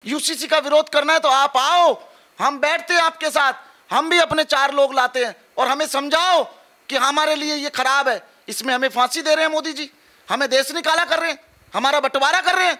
UCC का विरोध करना है तो आप आओ, हम बैठते हैं आपके साथ, हम भी अपने 4 लोग लाते हैं और हमें समझाओ कि हमारे लिए ये खराब है, इसमें हमें फांसी दे रहे हैं मोदी जी, हमें देश निकाला कर रहे हैं, हमारा बंटवारा कर रहे हैं।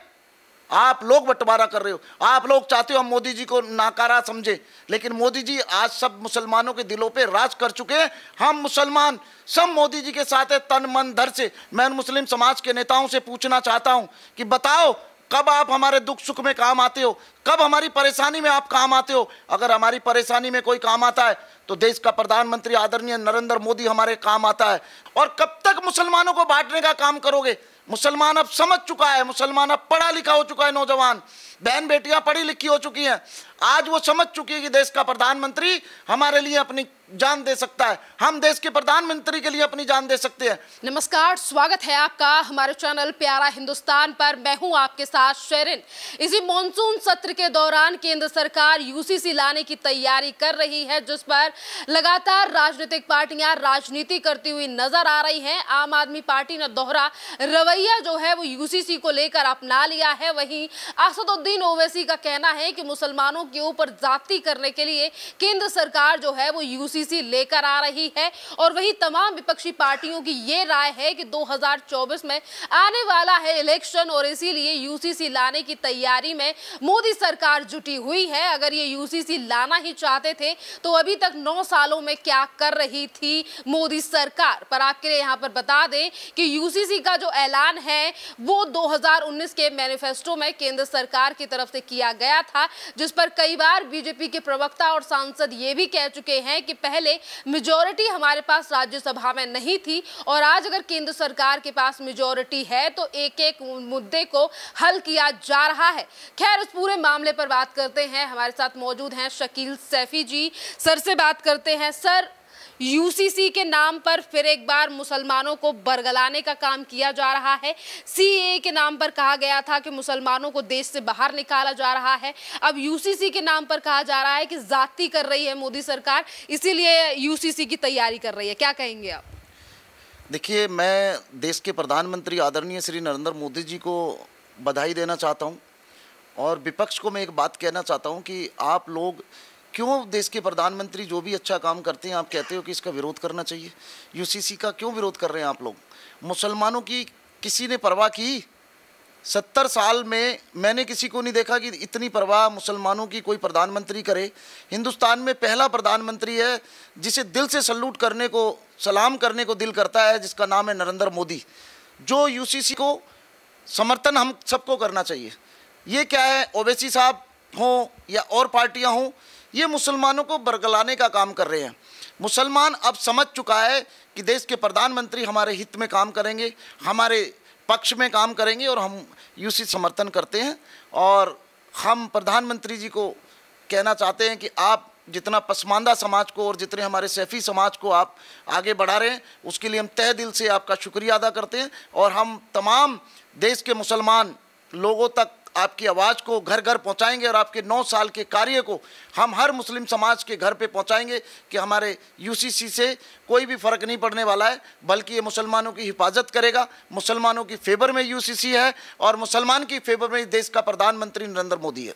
आप लोग बंटवारा कर रहे हो, आप लोग चाहते हो हम मोदी जी को नाकारा समझे, लेकिन मोदी जी आज सब मुसलमानों के दिलों पे राज कर चुके हैं। हम मुसलमान सब मोदी जी के साथ है, तन मन धन से। मैं मुस्लिम समाज के नेताओं से पूछना चाहता हूं कि बताओ कब आप हमारे दुख सुख में काम आते हो, कब हमारी परेशानी में आप काम आते हो। अगर हमारी परेशानी में कोई काम आता है तो देश का प्रधानमंत्री आदरणीय नरेंद्र मोदी हमारे काम आता है। और कब तक मुसलमानों को बांटने का काम करोगे? मुसलमान अब समझ चुका है, मुसलमान अब पढ़ा लिखा हो चुका है, नौजवान बहन बेटियां पढ़ी लिखी हो चुकी हैं। आज वो समझ चुकी है कि देश का प्रधानमंत्री हमारे लिए अपनी जान दे सकता है, हम देश के प्रधानमंत्री के लिए अपनी जान दे सकते हैं। नमस्कार, स्वागत है आपका हमारे चैनल प्यारा हिंदुस्तान पर। मैं हूं आपके साथ शेरिन। इसी मॉनसून सत्र के दौरान केंद्र सरकार यूसीसी लाने की तैयारी कर रही है, जिस पर लगातार राजनीतिक पार्टियां राजनीति करती हुई नजर आ रही हैं। आम आदमी पार्टी ने दोहरा रवैया जो है वो यूसीसी को लेकर अपना लिया है। वहीं असदुद्दीन ओवैसी का कहना है कि मुसलमानों के ऊपर जाति करने के लिए केंद्र सरकार जो है वो यूसीसी लेकर आ रही है। और वही तमाम विपक्षी पार्टियों की ये राय है कि 2024 में आने वाला है इलेक्शन और इसीलिए यूसीसी लाने की तैयारी में मोदी सरकार जुटी हुई है। अगर ये यूसीसी लाना ही चाहते थे तो अभी तक 9 सालों में क्या कर रही थी मोदी सरकार। पर आपके लिए यहाँ पर बता दें कि यूसीसी का जो ऐलान है वो 2019 के मैनिफेस्टो में केंद्र सरकार की तरफ से किया गया था, जिस पर कई बार बीजेपी के प्रवक्ता और सांसद ये भी कह चुके हैं कि पहले मेजॉरिटी हमारे पास राज्यसभा में नहीं थी और आज अगर केंद्र सरकार के पास मेजॉरिटी है तो एक एक मुद्दे को हल किया जा रहा है। खैर, इस पूरे मामले पर बात करते हैं। हमारे साथ मौजूद हैं शकील सैफी जी। सर से बात करते हैं। सर, यूसीसी के नाम पर फिर एक बार मुसलमानों को बरगलाने का काम किया जा रहा है। सीएए के नाम पर कहा गया था कि मुसलमानों को देश से बाहर निकाला जा रहा है। अब यूसीसी के नाम पर कहा जा रहा है कि जाति कर रही है मोदी सरकार, इसीलिए यूसीसी की तैयारी कर रही है। क्या कहेंगे आप? देखिए, मैं देश के प्रधानमंत्री आदरणीय श्री नरेंद्र मोदी जी को बधाई देना चाहता हूं और विपक्ष को मैं एक बात कहना चाहता हूं कि आप लोग क्यों देश के प्रधानमंत्री जो भी अच्छा काम करते हैं आप कहते हो कि इसका विरोध करना चाहिए। यूसीसी का क्यों विरोध कर रहे हैं आप लोग? मुसलमानों की किसी ने परवाह की? 70 साल में मैंने किसी को नहीं देखा कि इतनी परवाह मुसलमानों की कोई प्रधानमंत्री करे। हिंदुस्तान में पहला प्रधानमंत्री है जिसे दिल से सल्यूट करने को, सलाम करने को दिल करता है, जिसका नाम है नरेंद्र मोदी। जो यूसीसी को समर्थन हम सबको करना चाहिए। ये क्या है, ओवैसी साहब हों या और पार्टियां हों, ये मुसलमानों को बरगलाने का काम कर रहे हैं। मुसलमान अब समझ चुका है कि देश के प्रधानमंत्री हमारे हित में काम करेंगे, हमारे पक्ष में काम करेंगे और हम यूसीसी समर्थन करते हैं। और हम प्रधानमंत्री जी को कहना चाहते हैं कि आप जितना पसमानदा समाज को और जितने हमारे सैफी समाज को आप आगे बढ़ा रहे हैं, उसके लिए हम तहे दिल से आपका शुक्रिया अदा करते हैं। और हम तमाम देश के मुसलमान लोगों तक आपकी आवाज़ को घर घर पहुंचाएंगे और आपके 9 साल के कार्य को हम हर मुस्लिम समाज के घर पे पहुंचाएंगे कि हमारे यूसीसी से कोई भी फ़र्क नहीं पड़ने वाला है, बल्कि ये मुसलमानों की हिफाजत करेगा। मुसलमानों की फेवर में यूसीसी है और मुसलमान की फेवर में देश का प्रधानमंत्री नरेंद्र मोदी है।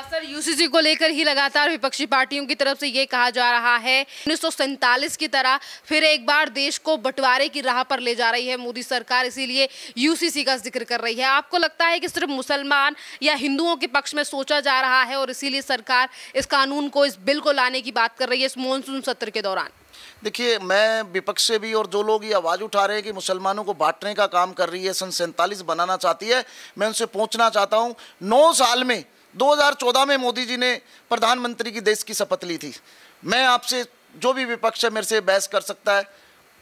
सर, यूसीसी को लेकर ही लगातार विपक्षी पार्टियों की तरफ से ये कहा जा रहा है 1947 की तरह फिर एक बार देश को बंटवारे की राह पर ले जा रही है मोदी सरकार, इसीलिए यूसीसी का जिक्र कर रही है। आपको लगता है कि सिर्फ मुसलमान या हिंदुओं के पक्ष में सोचा जा रहा है और इसीलिए सरकार इस कानून को, इस बिल को लाने की बात कर रही है इस मॉनसून सत्र के दौरान? देखिए, मैं विपक्ष से भी और जो लोग ये आवाज़ उठा रहे हैं कि मुसलमानों को बांटने का काम कर रही है, सन 47 बनाना चाहती है, मैं उनसे पूछना चाहता हूँ, 9 साल में 2014 में मोदी जी ने प्रधानमंत्री की देश की शपथ ली थी। मैं आपसे, जो भी विपक्ष है मेरे से बहस कर सकता है,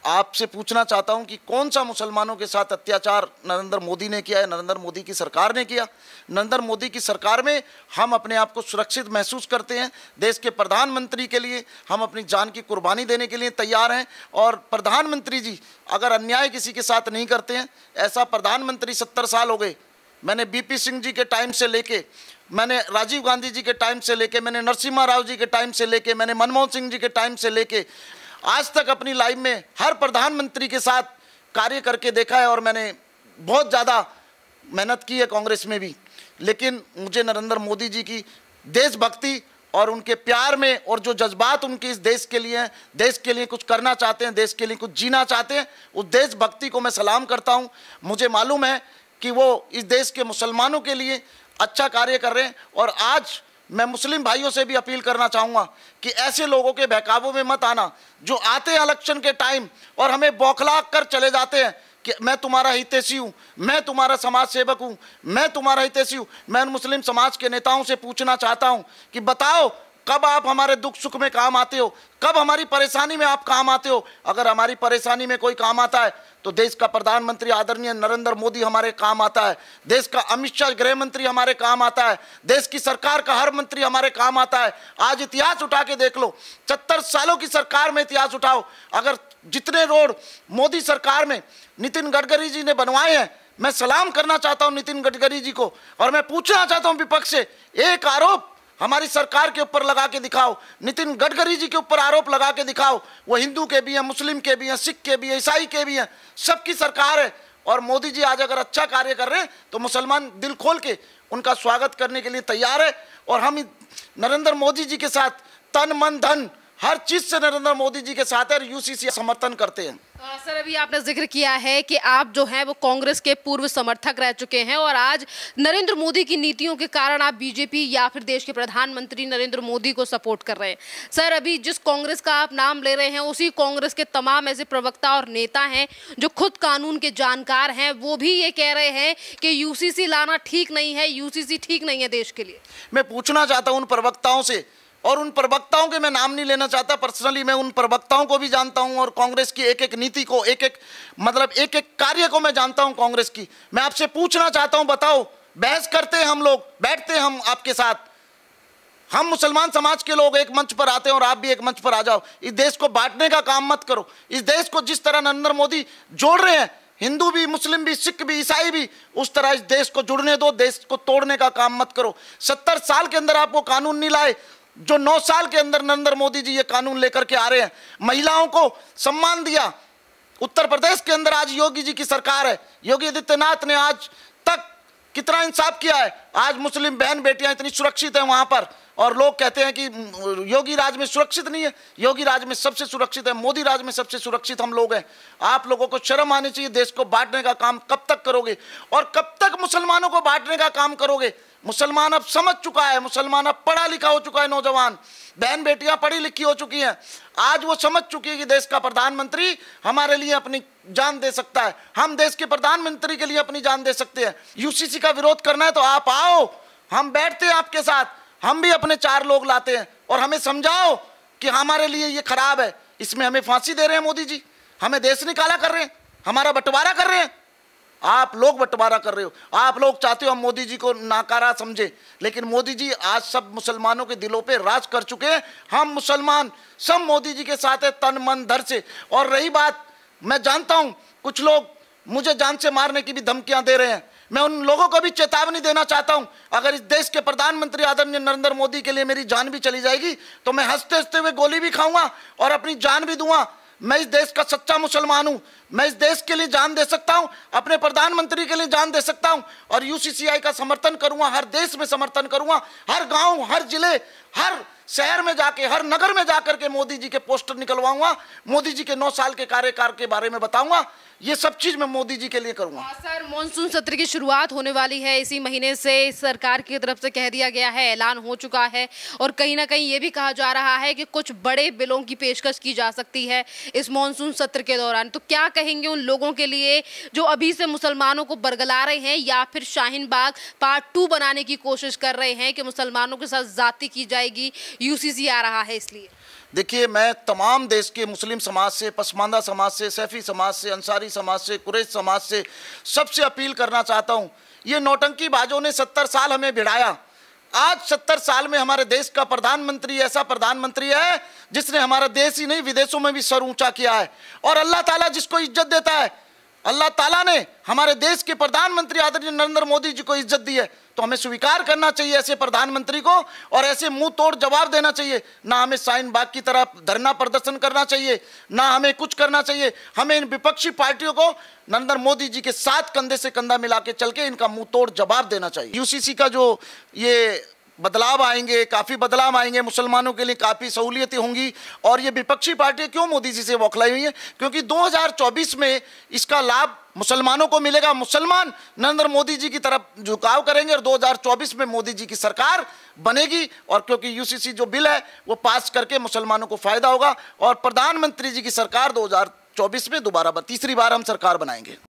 आपसे पूछना चाहता हूं कि कौन सा मुसलमानों के साथ अत्याचार नरेंद्र मोदी ने किया है, नरेंद्र मोदी की सरकार ने किया। नरेंद्र मोदी की सरकार में हम अपने आप को सुरक्षित महसूस करते हैं। देश के प्रधानमंत्री के लिए हम अपनी जान की कुर्बानी देने के लिए तैयार हैं। और प्रधानमंत्री जी अगर अन्याय किसी के साथ नहीं करते हैं, ऐसा प्रधानमंत्री 70 साल हो गए, मैंने बीपी सिंह जी के टाइम से लेके, मैंने राजीव गांधी जी के टाइम से लेके, मैंने नरसिम्हा राव जी के टाइम से लेके, मैंने मनमोहन सिंह जी के टाइम से लेके आज तक अपनी लाइफ में हर प्रधानमंत्री के साथ कार्य करके देखा है। और मैंने बहुत ज़्यादा मेहनत की है कांग्रेस में भी। लेकिन मुझे नरेंद्र मोदी जी की देशभक्ति और उनके प्यार में और जो जज्बात उनके इस देश के लिए हैं, देश के लिए कुछ करना चाहते हैं, देश के लिए कुछ जीना चाहते हैं, उस देशभक्ति को मैं सलाम करता हूं। मुझे मालूम है कि वो इस देश के मुसलमानों के लिए अच्छा कार्य कर रहे हैं। और आज मैं मुस्लिम भाइयों से भी अपील करना चाहूँगा कि ऐसे लोगों के बहकावों में मत आना जो आते हैं इलेक्शन के टाइम और हमें बौखला कर चले जाते हैं कि मैं तुम्हारा हितैषी हूँ, मैं तुम्हारा समाज सेवक हूँ, मैं तुम्हारा हितैषी हूँ। मैं उन मुस्लिम समाज के नेताओं से पूछना चाहता हूँ कि बताओ कब आप हमारे दुख सुख में काम आते हो, कब हमारी परेशानी में आप काम आते हो। अगर हमारी परेशानी में कोई काम आता है तो देश का प्रधानमंत्री आदरणीय नरेंद्र मोदी हमारे काम आता है, देश का अमित शाह गृह मंत्री हमारे काम आता है, देश की सरकार का हर मंत्री हमारे काम आता है। आज इतिहास उठा के देख लो, 70 सालों की सरकार में इतिहास उठाओ, अगर जितने रोड मोदी सरकार में नितिन गडकरी जी ने बनवाए हैं, मैं सलाम करना चाहता हूं नितिन गडकरी जी को। और मैं पूछना चाहता हूं विपक्ष से, एक आरोप हमारी सरकार के ऊपर लगा के दिखाओ, नितिन गडकरी जी के ऊपर आरोप लगा के दिखाओ। वो हिंदू के भी हैं, मुस्लिम के भी हैं, सिख के भी हैं, ईसाई के भी हैं, सबकी सरकार है। और मोदी जी आज अगर अच्छा कार्य कर रहे हैं तो मुसलमान दिल खोल के उनका स्वागत करने के लिए तैयार है। और हम नरेंद्र मोदी जी के साथ तन मन धन हर चीज से नरेंद्र मोदी जी के साथ है और यूसीसी समर्थन करते हैं। सर, अभी आपने जिक्र किया है कि आप जो हैं वो कांग्रेस के पूर्व समर्थक रह चुके हैं और आज नरेंद्र मोदी की नीतियों के कारण आप बीजेपी या फिर देश के प्रधानमंत्री नरेंद्र मोदी को सपोर्ट कर रहे हैं। सर, अभी जिस कांग्रेस का आप नाम ले रहे हैं उसी कांग्रेस के तमाम ऐसे प्रवक्ता और नेता हैं जो खुद कानून के जानकार हैं, वो भी ये कह रहे हैं कि यूसीसी लाना ठीक नहीं है, यूसीसी ठीक नहीं है देश के लिए। मैं पूछना चाहता हूं उन प्रवक्ताओं से, और उन प्रवक्ताओं के मैं नाम नहीं लेना चाहता, पर्सनली मैं उन प्रवक्ताओं को भी जानता हूं और कांग्रेस की एक एक नीति को, एक एक कार्य को मैं जानता हूं कांग्रेस की। मैं आपसे पूछना चाहता हूं, बताओ, बहस करते हैं हम लोग, बैठते हैं हम आपके साथ, हम मुसलमान समाज के लोग एक मंच पर आते हैं और आप भी एक मंच पर आ जाओ। इस देश को बांटने का काम मत करो। इस देश को जिस तरह नरेंद्र मोदी जोड़ रहे हैं, हिंदू भी, मुस्लिम भी, सिख भी, ईसाई भी, उस तरह इस देश को जुड़ने दो, देश को तोड़ने का काम मत करो। 70 साल के अंदर आप वो कानून नहीं लाए जो 9 साल के अंदर नरेंद्र मोदी जी ये कानून लेकर के आ रहे हैं। महिलाओं को सम्मान दिया, उत्तर प्रदेश के अंदर आज योगी जी की सरकार है, योगी आदित्यनाथ ने आज तक कितना इंसाफ किया है। आज मुस्लिम बहन बेटियां इतनी सुरक्षित हैं वहां पर, और लोग कहते हैं कि योगी राज में सुरक्षित नहीं है। योगी राज में सबसे सुरक्षित है, मोदी राज में सबसे सुरक्षित हम लोग हैं। आप लोगों को शर्म आनी चाहिए। देश को बांटने का काम कब तक करोगे और कब तक मुसलमानों को बांटने का काम करोगे? मुसलमान अब समझ चुका है, मुसलमान अब पढ़ा लिखा हो चुका है, नौजवान बहन बेटियां पढ़ी लिखी हो चुकी हैं। आज वो समझ चुकी है कि देश का प्रधानमंत्री हमारे लिए अपनी जान दे सकता है, हम देश के प्रधानमंत्री के लिए अपनी जान दे सकते हैं। यूसीसी का विरोध करना है तो आप आओ, हम बैठते हैं आपके साथ, हम भी अपने 4 लोग लाते हैं और हमें समझाओ कि हमारे लिए ये खराब है, इसमें हमें फांसी दे रहे हैं मोदी जी, हमें देश निकाला कर रहे हैं, हमारा बंटवारा कर रहे हैं। आप लोग बंटवारा कर रहे हो, आप लोग चाहते हो हम मोदी जी को नाकारा समझे, लेकिन मोदी जी आज सब मुसलमानों के दिलों पे राज कर चुके हैं। हम मुसलमान सब मोदी जी के साथ है, तन मन धन से। और रही बात, मैं जानता हूं कुछ लोग मुझे जान से मारने की भी धमकियां दे रहे हैं, मैं उन लोगों को भी चेतावनी देना चाहता हूं। अगर इस देश के प्रधानमंत्री आदरणीय नरेंद्र मोदी के लिए मेरी जान भी चली जाएगी तो मैं हंसते हंसते हुए गोली भी खाऊंगा और अपनी जान भी दूंगा। मैं इस देश का सच्चा मुसलमान हूं, मैं इस देश के लिए जान दे सकता हूं, अपने प्रधानमंत्री के लिए जान दे सकता हूं और यूसीसीआई का समर्थन करूंगा, हर देश में समर्थन करूंगा, हर गांव, हर जिले, हर शहर में जाके, हर नगर में जाकर के मोदी जी के पोस्टर निकलवाऊंगा, मोदी जी के 9 साल के कार्यकाल के बारे में बताऊंगा। ये सब चीज मैं मोदी जी के लिए करूंगा। सर, मॉनसून सत्र की शुरुआत होने वाली है, इसी महीने से सरकार की तरफ से कह दिया गया है, ऐलान हो चुका है और कहीं ना कहीं ये भी कहा जा रहा है कि कुछ बड़े बिलों की पेशकश की जा सकती है इस मॉनसून सत्र के दौरान। तो क्या कहेंगे उन लोगों के लिए जो अभी से मुसलमानों को बरगला रहे हैं या फिर शाहीन बाग पार्ट 2 बनाने की कोशिश कर रहे हैं कि मुसलमानों के साथ जाति की जाएगी, यूसीसी आ रहा है इसलिए? देखिए, मैं तमाम देश के मुस्लिम समाज से, पसमानदा समाज से, सैफी समाज से, अंसारी समाज से, कुरैश समाज से, सबसे अपील करना चाहता हूं, ये नौटंकीबाजों ने 70 साल हमें भिड़ाया। आज 70 साल में हमारे देश का प्रधानमंत्री ऐसा प्रधानमंत्री है जिसने हमारा देश ही नहीं विदेशों में भी सर ऊंचा किया है। और अल्लाह ताला जिसको इज्जत देता है, अल्लाह ताला ने हमारे देश के प्रधानमंत्री आदरणीय नरेंद्र मोदी जी को इज्जत दी है, तो हमें स्वीकार करना चाहिए ऐसे प्रधानमंत्री को और ऐसे मुंह तोड़ जवाब देना चाहिए। ना हमें शाहीन बाग की तरह धरना प्रदर्शन करना चाहिए, ना हमें कुछ करना चाहिए। हमें इन विपक्षी पार्टियों को नरेंद्र मोदी जी के साथ कंधे से कंधा मिला के चल के इनका मुंह तोड़ जवाब देना चाहिए। यूसीसी का जो ये बदलाव आएंगे, काफ़ी बदलाव आएंगे, मुसलमानों के लिए काफ़ी सहूलियतें होंगी। और ये विपक्षी पार्टियां क्यों मोदी जी से बौखलाई हुई हैं? क्योंकि 2024 में इसका लाभ मुसलमानों को मिलेगा। मुसलमान नरेंद्र मोदी जी की तरफ झुकाव करेंगे और 2024 में मोदी जी की सरकार बनेगी। और क्योंकि यूसीसी जो बिल है वो पास करके मुसलमानों को फायदा होगा और प्रधानमंत्री जी की सरकार 2024 में दोबारा तीसरी बार हम सरकार बनाएंगे।